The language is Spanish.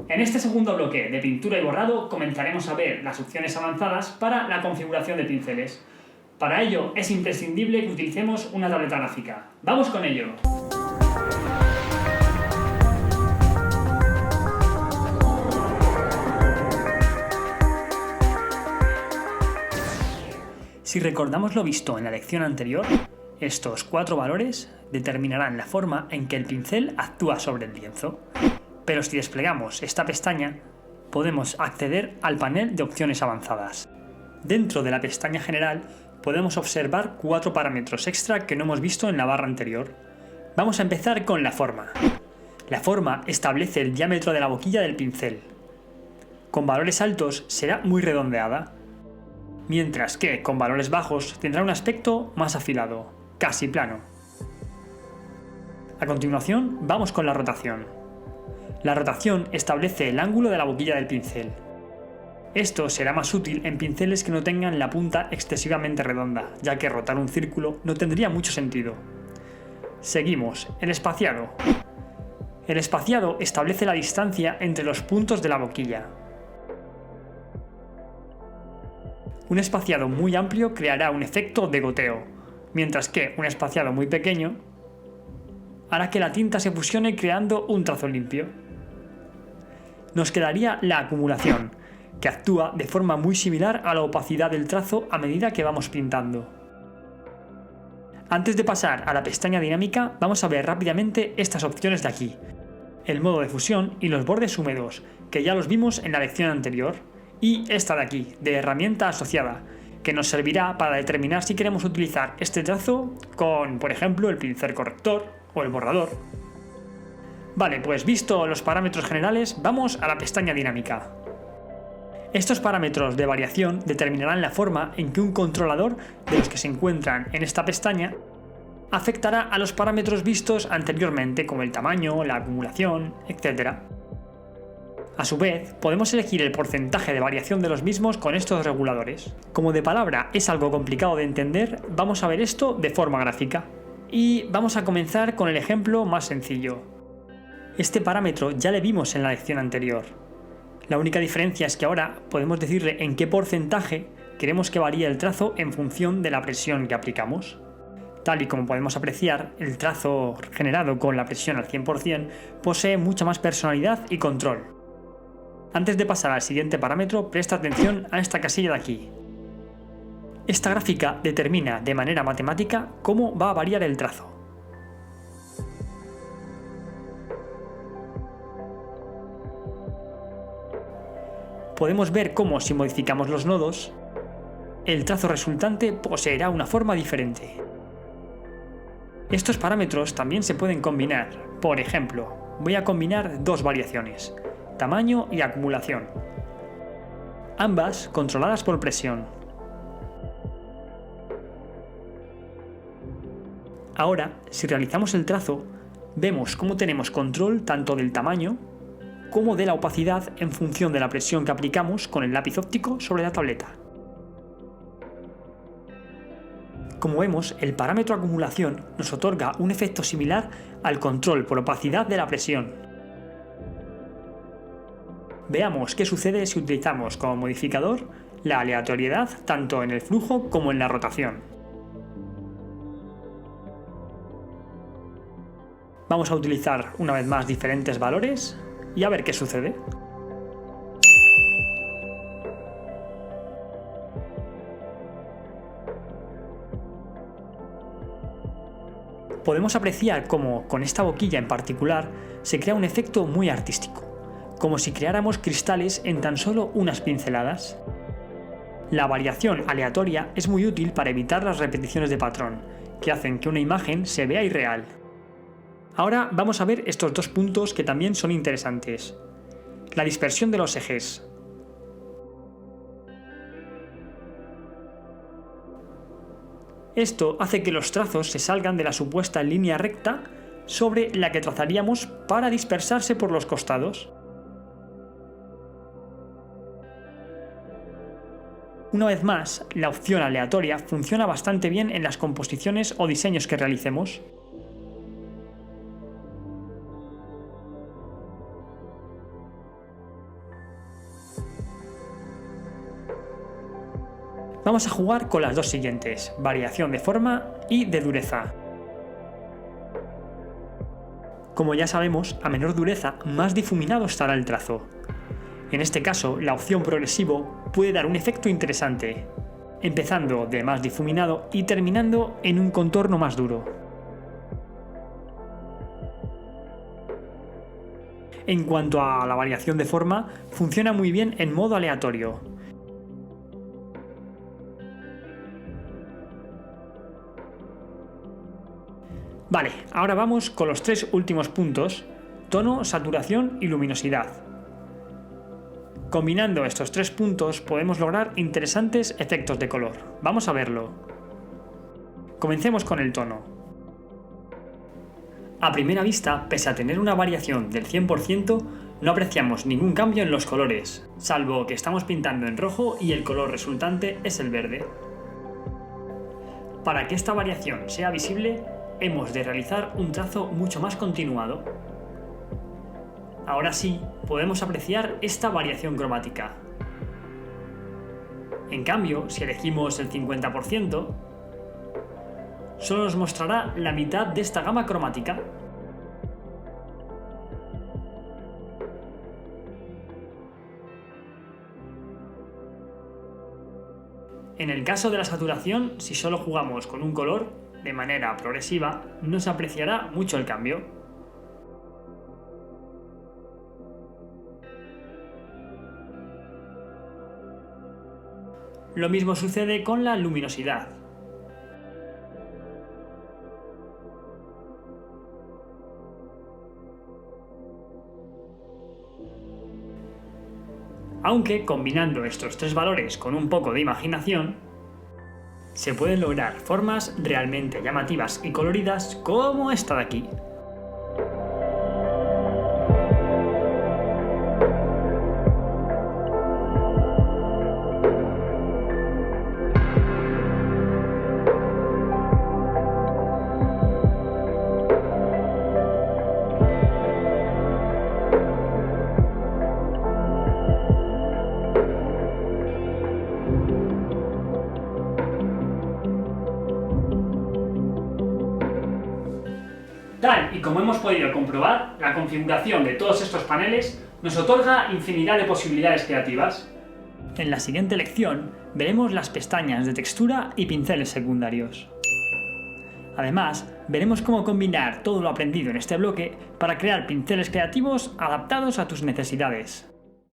En este segundo bloque de pintura y borrado comenzaremos a ver las opciones avanzadas para la configuración de pinceles. Para ello es imprescindible que utilicemos una tableta gráfica. ¡Vamos con ello! Si recordamos lo visto en la lección anterior, estos 4 valores determinarán la forma en que el pincel actúa sobre el lienzo. Pero si desplegamos esta pestaña, podemos acceder al panel de opciones avanzadas. Dentro de la pestaña general podemos observar 4 parámetros extra que no hemos visto en la barra anterior. Vamos a empezar con la forma. La forma establece el diámetro de la boquilla del pincel. Con valores altos será muy redondeada, mientras que con valores bajos tendrá un aspecto más afilado, casi plano. A continuación vamos con la rotación. La rotación establece el ángulo de la boquilla del pincel. Esto será más útil en pinceles que no tengan la punta excesivamente redonda, ya que rotar un círculo no tendría mucho sentido. Seguimos, el espaciado. El espaciado establece la distancia entre los puntos de la boquilla. Un espaciado muy amplio creará un efecto de goteo, mientras que un espaciado muy pequeño hará que la tinta se fusione creando un trazo limpio. Nos quedaría la acumulación, que actúa de forma muy similar a la opacidad del trazo a medida que vamos pintando. Antes de pasar a la pestaña dinámica, vamos a ver rápidamente estas opciones de aquí: el modo de fusión y los bordes húmedos, que ya los vimos en la lección anterior, y esta de aquí, de herramienta asociada, que nos servirá para determinar si queremos utilizar este trazo con, por ejemplo, el pincel corrector o el borrador. Vale, pues visto los parámetros generales, vamos a la pestaña dinámica. Estos parámetros de variación determinarán la forma en que un controlador de los que se encuentran en esta pestaña afectará a los parámetros vistos anteriormente, como el tamaño, la acumulación, etc. A su vez, podemos elegir el porcentaje de variación de los mismos con estos reguladores. Como de palabra es algo complicado de entender, vamos a ver esto de forma gráfica. Y vamos a comenzar con el ejemplo más sencillo. Este parámetro ya le vimos en la lección anterior. La única diferencia es que ahora podemos decirle en qué porcentaje queremos que varíe el trazo en función de la presión que aplicamos. Tal y como podemos apreciar, el trazo generado con la presión al 100% posee mucha más personalidad y control. Antes de pasar al siguiente parámetro, presta atención a esta casilla de aquí. Esta gráfica determina de manera matemática cómo va a variar el trazo. Podemos ver cómo, si modificamos los nodos, el trazo resultante poseerá una forma diferente. Estos parámetros también se pueden combinar. Por ejemplo, voy a combinar 2 variaciones: tamaño y acumulación, ambas controladas por presión. Ahora, si realizamos el trazo, vemos cómo tenemos control tanto del tamaño como de la opacidad en función de la presión que aplicamos con el lápiz óptico sobre la tableta. Como vemos, el parámetro acumulación nos otorga un efecto similar al control por opacidad de la presión. Veamos qué sucede si utilizamos como modificador la aleatoriedad tanto en el flujo como en la rotación. Vamos a utilizar una vez más diferentes valores y a ver qué sucede. Podemos apreciar cómo, con esta boquilla en particular, se crea un efecto muy artístico, como si creáramos cristales en tan solo unas pinceladas. La variación aleatoria es muy útil para evitar las repeticiones de patrón, que hacen que una imagen se vea irreal. Ahora vamos a ver estos 2 puntos que también son interesantes. La dispersión de los ejes. Esto hace que los trazos se salgan de la supuesta línea recta sobre la que trazaríamos para dispersarse por los costados. Una vez más, la opción aleatoria funciona bastante bien en las composiciones o diseños que realicemos. Vamos a jugar con las dos siguientes, variación de forma y de dureza. Como ya sabemos, a menor dureza, más difuminado estará el trazo. En este caso, la opción progresivo puede dar un efecto interesante, empezando de más difuminado y terminando en un contorno más duro. En cuanto a la variación de forma, funciona muy bien en modo aleatorio. Vale, ahora vamos con los tres últimos puntos: tono, saturación y luminosidad. Combinando estos tres puntos podemos lograr interesantes efectos de color. Vamos a verlo. Comencemos con el tono. A primera vista, pese a tener una variación del 100%, no apreciamos ningún cambio en los colores, salvo que estamos pintando en rojo y el color resultante es el verde. Para que esta variación sea visible, hemos de realizar un trazo mucho más continuado. Ahora sí, podemos apreciar esta variación cromática. En cambio, si elegimos el 50%, solo nos mostrará la mitad de esta gama cromática. En el caso de la saturación, si solo jugamos con un color, de manera progresiva, no se apreciará mucho el cambio. Lo mismo sucede con la luminosidad. Aunque combinando estos tres valores con un poco de imaginación, se pueden lograr formas realmente llamativas y coloridas como esta de aquí. Tal y como hemos podido comprobar, la configuración de todos estos paneles nos otorga infinidad de posibilidades creativas. En la siguiente lección veremos las pestañas de textura y pinceles secundarios. Además, veremos cómo combinar todo lo aprendido en este bloque para crear pinceles creativos adaptados a tus necesidades.